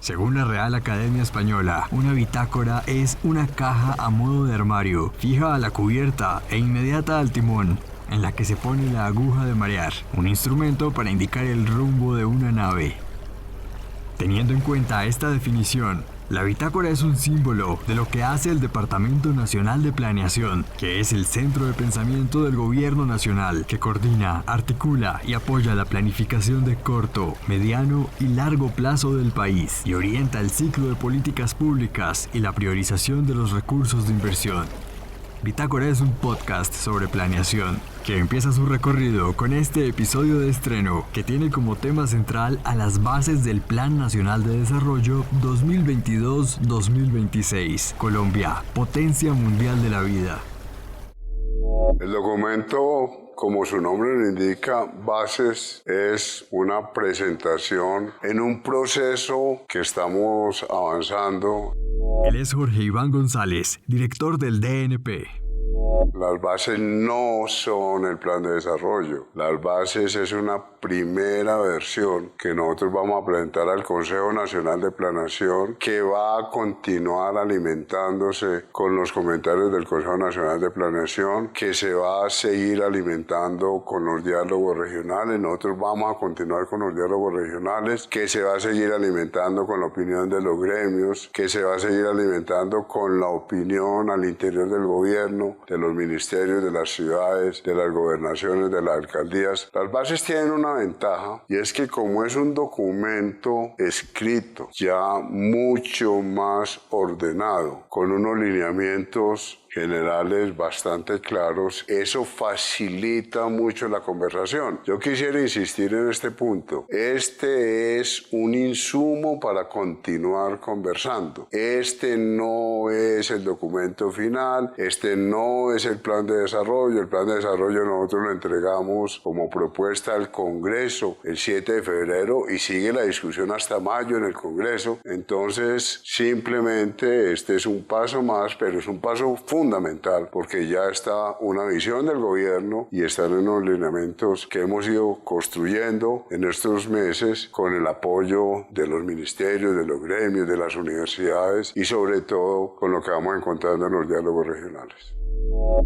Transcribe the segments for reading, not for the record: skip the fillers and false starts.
Según la Real Academia Española, una bitácora es una caja a modo de armario, fija a la cubierta e inmediata al timón, en la que se pone la aguja de marear, un instrumento para indicar el rumbo de una nave. Teniendo en cuenta esta definición, la bitácora es un símbolo de lo que hace el Departamento Nacional de Planeación, que es el centro de pensamiento del Gobierno Nacional, que coordina, articula y apoya la planificación de corto, mediano y largo plazo del país y orienta el ciclo de políticas públicas y la priorización de los recursos de inversión. Bitácora es un podcast sobre planeación que empieza su recorrido con este episodio de estreno que tiene como tema central a las bases del Plan Nacional de Desarrollo 2022-2026. Colombia, potencia mundial de la vida. El documento, como su nombre lo indica, Bases, es una presentación en un proceso que estamos avanzando. Él es Jorge Iván González, director del DNP. Las bases no son el plan de desarrollo. Las bases es una primera versión que nosotros vamos a presentar al Consejo Nacional de Planeación, que va a continuar alimentándose con los comentarios del Consejo Nacional de Planeación, que se va a seguir alimentando con los diálogos regionales. Nosotros vamos a continuar con los diálogos regionales, que se va a seguir alimentando con la opinión de los gremios, que se va a seguir alimentando con la opinión al interior del gobierno, de los ministerios, de las ciudades, de las gobernaciones, de las alcaldías. Las bases tienen una ventaja y es que como es un documento escrito ya mucho más ordenado, con unos lineamientos generales bastante claros, eso facilita mucho la conversación. Yo quisiera insistir en este punto. Este es un insumo para continuar conversando. Este no es el documento final, este no es el plan de desarrollo. El plan de desarrollo nosotros lo entregamos como propuesta al Congreso el 7 de febrero y sigue la discusión hasta mayo en el Congreso. Entonces, simplemente este es un paso más, pero es un paso fundamental porque ya está una visión del gobierno y están en los lineamientos que hemos ido construyendo en estos meses con el apoyo de los ministerios, de los gremios, de las universidades y sobre todo con lo que vamos encontrando en los diálogos regionales.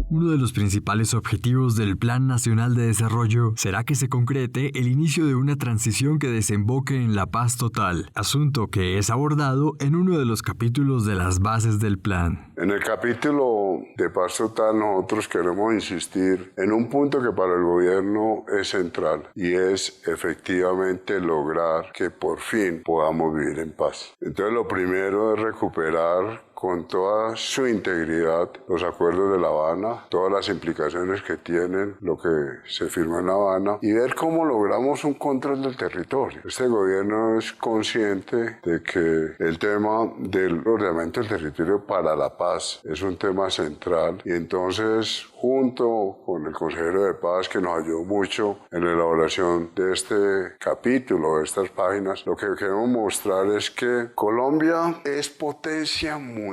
Uno de los principales objetivos del Plan Nacional de Desarrollo será que se concrete el inicio de una transición que desemboque en la paz total, asunto que es abordado en uno de los capítulos de las bases del plan. En el capítulo de paz total nosotros queremos insistir en un punto que para el gobierno es central y es efectivamente lograr que por fin podamos vivir en paz. Entonces lo primero es recuperar con toda su integridad los acuerdos de La Habana, todas las implicaciones que tienen lo que se firmó en La Habana y ver cómo logramos un control del territorio. Este gobierno es consciente de que el tema del ordenamiento del territorio para la paz es un tema central y entonces junto con el consejero de paz que nos ayudó mucho en la elaboración de este capítulo, de estas páginas, lo que queremos mostrar es que Colombia es potencia mundial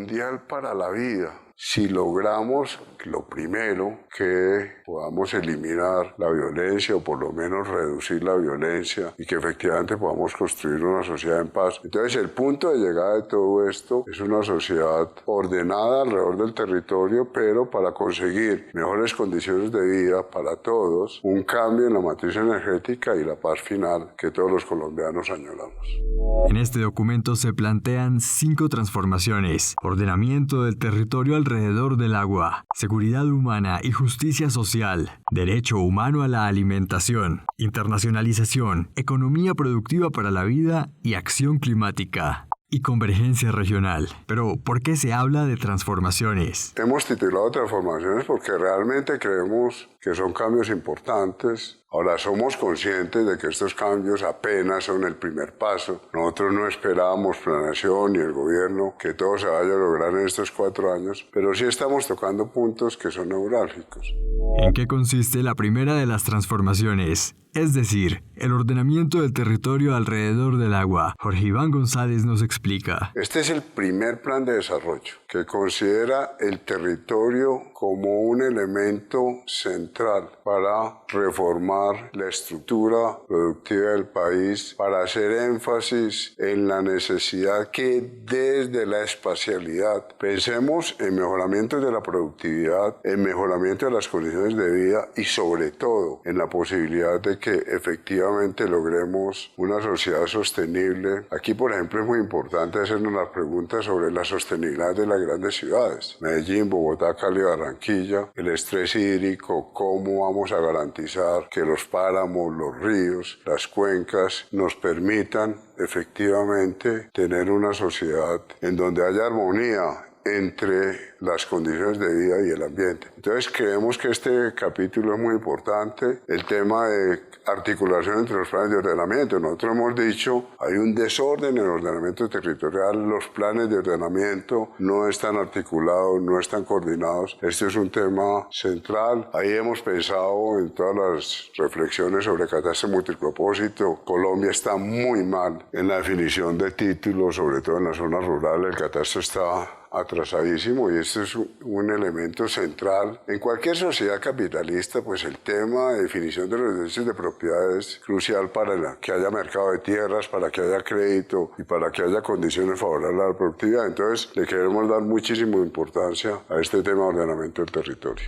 para la vida. Si logramos, lo primero, que podamos eliminar la violencia o por lo menos reducir la violencia y que efectivamente podamos construir una sociedad en paz. Entonces el punto de llegada de todo esto es una sociedad ordenada alrededor del territorio, pero para conseguir mejores condiciones de vida para todos, un cambio en la matriz energética y la paz final que todos los colombianos añoramos. En este documento se plantean 5 transformaciones: ordenamiento del territorio alrededor del agua, seguridad humana y justicia social, derecho humano a la alimentación, internacionalización, economía productiva para la vida y acción climática. Y convergencia regional. Pero, ¿por qué se habla de transformaciones? Hemos titulado transformaciones porque realmente creemos que son cambios importantes. Ahora, somos conscientes de que estos cambios apenas son el primer paso. Nosotros no esperábamos planeación ni el gobierno que todo se vaya a lograr en estos 4 años, pero sí estamos tocando puntos que son neurálgicos. ¿En qué consiste la primera de las transformaciones? Es decir, el ordenamiento del territorio alrededor del agua. Jorge Iván González nos explica. Este es el primer plan de desarrollo que considera el territorio como un elemento central central para reformar la estructura productiva del país, para hacer énfasis en la necesidad que desde la espacialidad pensemos en mejoramiento de la productividad, en mejoramiento de las condiciones de vida y sobre todo en la posibilidad de que efectivamente logremos una sociedad sostenible. Aquí, por ejemplo, es muy importante hacernos las preguntas sobre la sostenibilidad de las grandes ciudades. Medellín, Bogotá, Cali, Barranquilla, el estrés hídrico, cómo vamos a garantizar que los páramos, los ríos, las cuencas nos permitan efectivamente tener una sociedad en donde haya armonía entre las condiciones de vida y el ambiente. Entonces creemos que este capítulo es muy importante, el tema de articulación entre los planes de ordenamiento. Nosotros hemos dicho, hay un desorden en el ordenamiento territorial, los planes de ordenamiento no están articulados, no están coordinados. Este es un tema central. Ahí hemos pensado en todas las reflexiones sobre catástrofe multipropósito. Colombia está muy mal en la definición de títulos, sobre todo en las zonas rurales. El catástrofe está atrasadísimo y este es un elemento central. En cualquier sociedad capitalista, pues el tema de definición de los derechos de propiedad es crucial para que haya mercado de tierras, para que haya crédito y para que haya condiciones favorables a la productividad. Entonces, le queremos dar muchísima importancia a este tema de ordenamiento del territorio.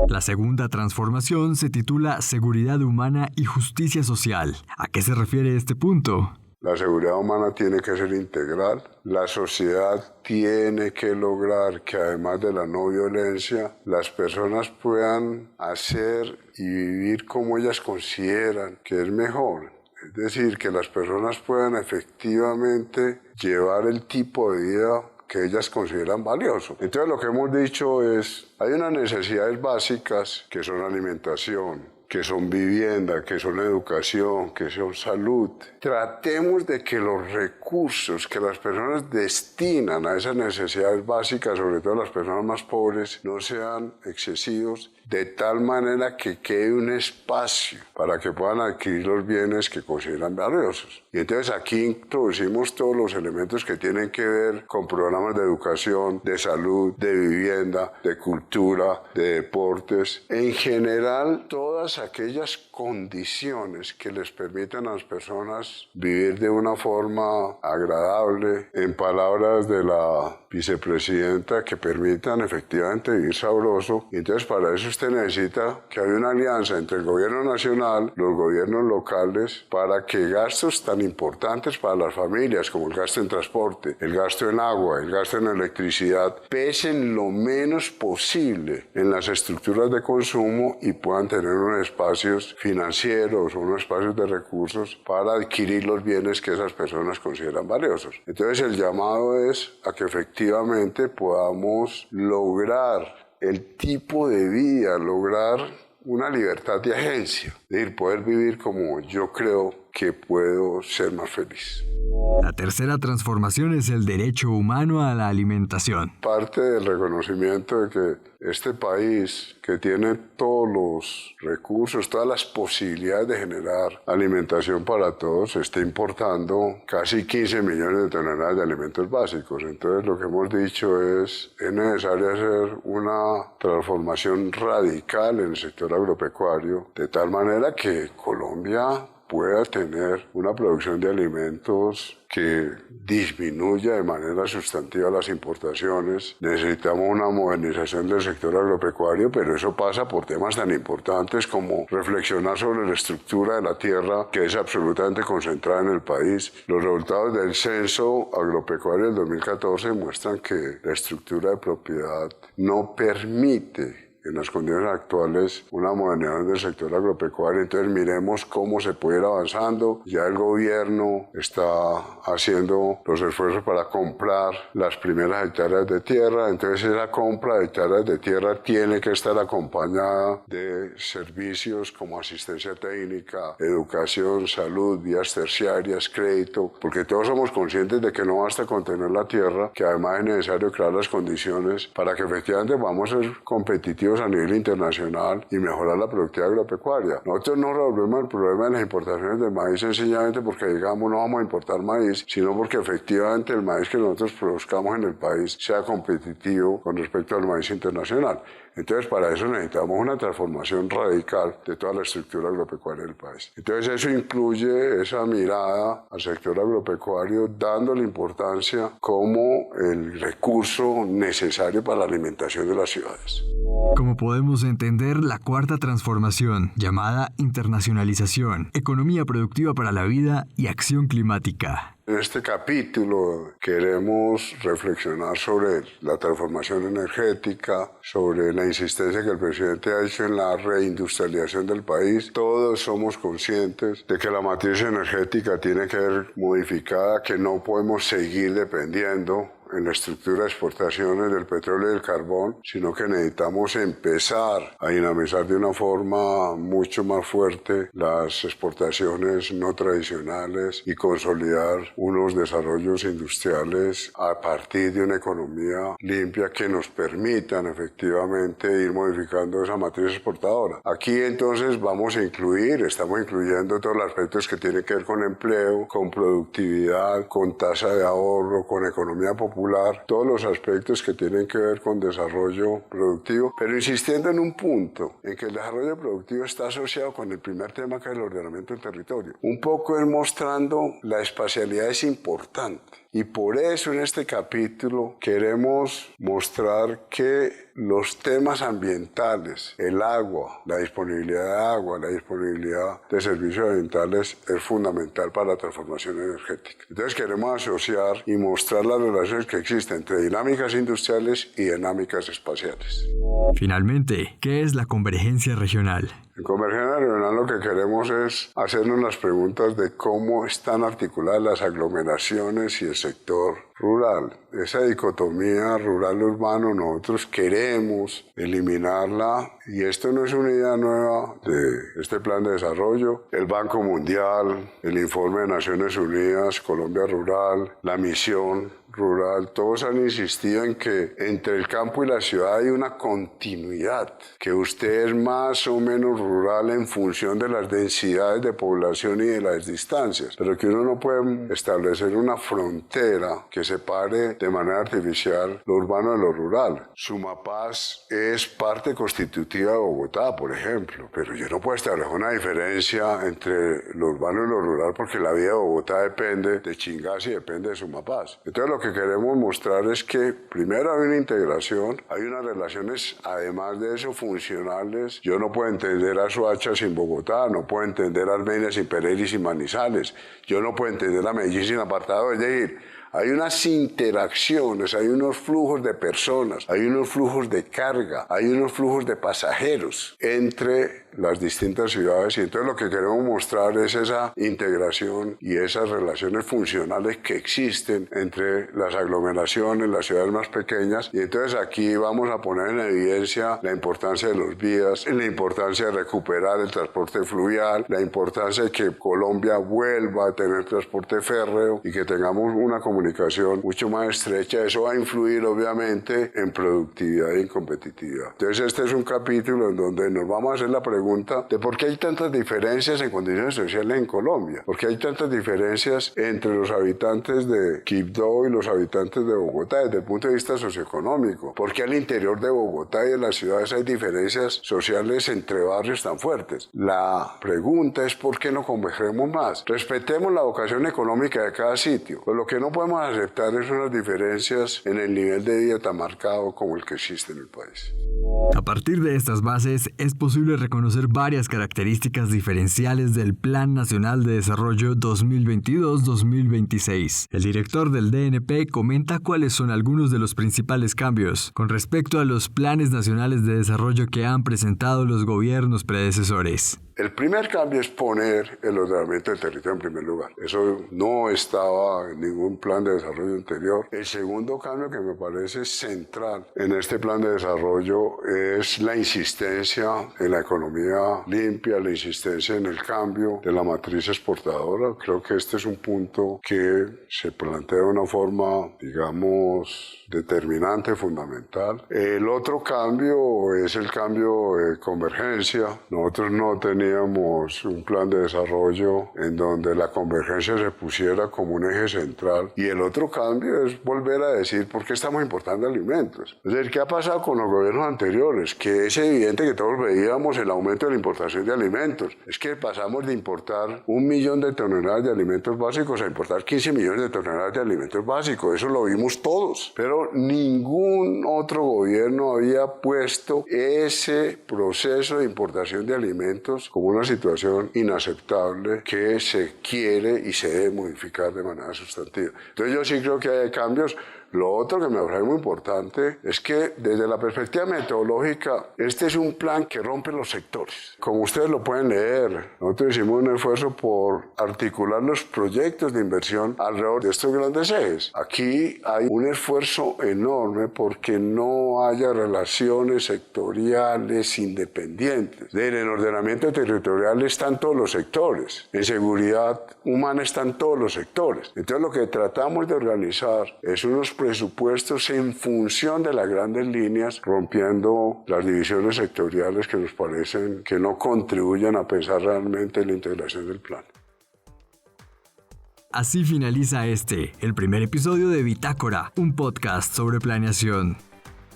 La segunda transformación se titula Seguridad Humana y Justicia Social. ¿A qué se refiere este punto? La seguridad humana tiene que ser integral. La sociedad tiene que lograr que además de la no violencia, las personas puedan hacer y vivir como ellas consideran que es mejor. Es decir, que las personas puedan efectivamente llevar el tipo de vida que ellas consideran valioso. Entonces lo que hemos dicho es, hay unas necesidades básicas que son alimentación, que son vivienda, que son educación, que son salud. Tratemos de que los recursos que las personas destinan a esas necesidades básicas, sobre todo las personas más pobres, no sean excesivos, de tal manera que quede un espacio para que puedan adquirir los bienes que consideran valiosos. Y entonces aquí introducimos todos los elementos que tienen que ver con programas de educación, de salud, de vivienda, de cultura, de deportes. En general, todas aquellas condiciones que les permitan a las personas vivir de una forma agradable, en palabras de la vicepresidenta, que permitan efectivamente vivir sabroso. Y entonces para eso usted necesita que haya una alianza entre el gobierno nacional, los gobiernos locales, para que gastos tan importantes para las familias como el gasto en transporte, el gasto en agua, el gasto en electricidad, pesen lo menos posible en las estructuras de consumo y puedan tener unos espacios financieros o unos espacios de recursos para adquirir los bienes que esas personas consideran valiosos. Entonces el llamado es a que efectivamente podamos lograr el tipo de vida, lograr una libertad de agencia, es decir, poder vivir como yo creo que puedo ser más feliz. La tercera transformación es el derecho humano a la alimentación. Parte del reconocimiento de que este país, que tiene todos los recursos, todas las posibilidades de generar alimentación para todos, está importando casi 15 millones de toneladas de alimentos básicos. Entonces lo que hemos dicho es necesario hacer una transformación radical en el sector agropecuario, de tal manera que Colombia pueda tener una producción de alimentos que disminuya de manera sustantiva las importaciones. Necesitamos una modernización del sector agropecuario, pero eso pasa por temas tan importantes como reflexionar sobre la estructura de la tierra, que es absolutamente concentrada en el país. Los resultados del censo agropecuario del 2014 muestran que la estructura de propiedad no permite en las condiciones actuales una modernización del sector agropecuario. Entonces miremos cómo se puede ir avanzando. Ya el gobierno está haciendo los esfuerzos para comprar las primeras hectáreas de tierra. Entonces esa compra de hectáreas de tierra tiene que estar acompañada de servicios como asistencia técnica, educación, salud, vías terciarias, crédito, porque todos somos conscientes de que no basta con tener la tierra, que además es necesario crear las condiciones para que efectivamente vamos a ser competitivos competitivos a nivel internacional y mejorar la productividad agropecuaria. Nosotros no resolvemos el problema de las importaciones de maíz sencillamente porque digamos no vamos a importar maíz, sino porque efectivamente el maíz que nosotros produzcamos en el país sea competitivo con respecto al maíz internacional. Entonces, para eso necesitamos una transformación radical de toda la estructura agropecuaria del país. Entonces, eso incluye esa mirada al sector agropecuario, dándole importancia como el recurso necesario para la alimentación de las ciudades. Como podemos entender, la cuarta transformación, llamada internacionalización, economía productiva para la vida y acción climática. En este capítulo queremos reflexionar sobre la transformación energética, sobre la insistencia que el presidente ha hecho en la reindustrialización del país. Todos somos conscientes de que la matriz energética tiene que ser modificada, que no podemos seguir dependiendo en la estructura de exportaciones del petróleo y del carbón, sino que necesitamos empezar a dinamizar de una forma mucho más fuerte las exportaciones no tradicionales y consolidar unos desarrollos industriales a partir de una economía limpia que nos permitan efectivamente ir modificando esa matriz exportadora. Aquí entonces estamos incluyendo todos los aspectos que tienen que ver con empleo, con productividad, con tasa de ahorro, con economía popular, todos los aspectos que tienen que ver con desarrollo productivo, pero insistiendo en un punto, en que el desarrollo productivo está asociado con el primer tema, que es el ordenamiento del territorio. Un poco es mostrando la espacialidad es importante. Y por eso en este capítulo queremos mostrar que los temas ambientales, el agua, la disponibilidad de agua, la disponibilidad de servicios ambientales es fundamental para la transformación energética. Entonces queremos asociar y mostrar las relaciones que existen entre dinámicas industriales y dinámicas espaciales. Finalmente, ¿qué es la convergencia regional? En Convergencia Regional lo que queremos es hacernos las preguntas de cómo están articuladas las aglomeraciones y el sector rural. Esa dicotomía rural-urbano nosotros queremos eliminarla, y esto no es una idea nueva de este plan de desarrollo. El Banco Mundial, el informe de Naciones Unidas, Colombia Rural, la misión rural, todos han insistido en que entre el campo y la ciudad hay una continuidad, que usted es más o menos rural en función de las densidades de población y de las distancias, pero que uno no puede establecer una frontera que separe de manera artificial lo urbano de lo rural. Sumapaz es parte constitutiva de Bogotá, por ejemplo, pero yo no puedo establecer una diferencia entre lo urbano y lo rural porque la vida de Bogotá depende de Chingaza y depende de Sumapaz. Entonces lo que queremos mostrar es que primero hay una integración, hay unas relaciones además de eso funcionales. Yo no puedo entender a Soacha sin Bogotá, no puedo entender a Armenia sin Pereira y sin Manizales, yo no puedo entender a Medellín sin Apartado, es decir, hay unas interacciones, hay unos flujos de personas, hay unos flujos de carga, hay unos flujos de pasajeros entre las distintas ciudades, y entonces lo que queremos mostrar es esa integración y esas relaciones funcionales que existen entre las aglomeraciones, las ciudades más pequeñas, y entonces aquí vamos a poner en evidencia la importancia de los vías, la importancia de recuperar el transporte fluvial, la importancia de que Colombia vuelva a tener transporte férreo y que tengamos una comunicación mucho más estrecha. Eso va a influir obviamente en productividad y en competitividad. Entonces este es un capítulo en donde nos vamos a hacer la pregunta de por qué hay tantas diferencias en condiciones sociales en Colombia, por qué hay tantas diferencias entre los habitantes de Quibdó y los habitantes de Bogotá desde el punto de vista socioeconómico, por qué al interior de Bogotá y de las ciudades hay diferencias sociales entre barrios tan fuertes. La pregunta es por qué no convergemos más. Respetemos la vocación económica de cada sitio, pero lo que no podemos aceptar es unas diferencias en el nivel de vida tan marcado como el que existe en el país. A partir de estas bases, es posible reconocer varias características diferenciales del Plan Nacional de Desarrollo 2022-2026. El director del DNP comenta cuáles son algunos de los principales cambios con respecto a los planes nacionales de desarrollo que han presentado los gobiernos predecesores. El primer cambio es poner el ordenamiento del territorio en primer lugar. Eso no estaba en ningún plan de desarrollo anterior. El segundo cambio que me parece central en este plan de desarrollo es la insistencia en la economía limpia, la insistencia en el cambio de la matriz exportadora. Creo que este es un punto que se plantea de una forma, digamos, determinante, fundamental. El otro cambio es el cambio de convergencia. Nosotros no teníamos un plan de desarrollo en donde la convergencia se pusiera como un eje central. Y el otro cambio es volver a decir por qué estamos importando alimentos. Es decir, ¿qué ha pasado con los gobiernos anteriores? Que es evidente que todos veíamos el aumento de la importación de alimentos. Es que pasamos de importar 1 millón de toneladas de alimentos básicos a importar 15 millones de toneladas de alimentos básicos. Eso lo vimos todos. Pero ningún otro gobierno había puesto ese proceso de importación de alimentos como una situación inaceptable que se quiere y se debe modificar de manera sustantiva. Entonces yo sí creo que hay cambios. Lo otro que me parece muy importante es que desde la perspectiva metodológica, este es un plan que rompe los sectores. Como ustedes lo pueden leer, nosotros hicimos un esfuerzo por articular los proyectos de inversión alrededor de estos grandes ejes. Aquí hay un esfuerzo enorme porque no haya relaciones sectoriales independientes. En el ordenamiento territorial están todos los sectores. En seguridad humana están todos los sectores. Entonces lo que tratamos de organizar es unos presupuestos en función de las grandes líneas, rompiendo las divisiones sectoriales que nos parecen que no contribuyen a pensar realmente en la integración del plan. Así finaliza el primer episodio de Bitácora, un podcast sobre planeación.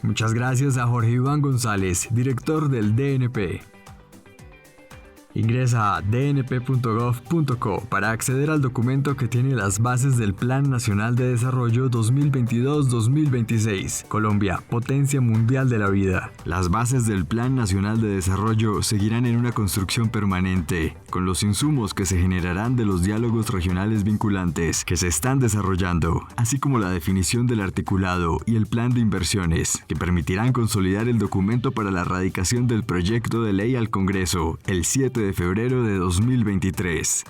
Muchas gracias a Jorge Iván González, director del DNP. Ingresa a dnp.gov.co para acceder al documento que tiene las bases del Plan Nacional de Desarrollo 2022-2026. Colombia, potencia mundial de la vida. Las bases del Plan Nacional de Desarrollo seguirán en una construcción permanente, con los insumos que se generarán de los diálogos regionales vinculantes que se están desarrollando, así como la definición del articulado y el plan de inversiones, que permitirán consolidar el documento para la radicación del proyecto de ley al Congreso el 7 de febrero de 2023.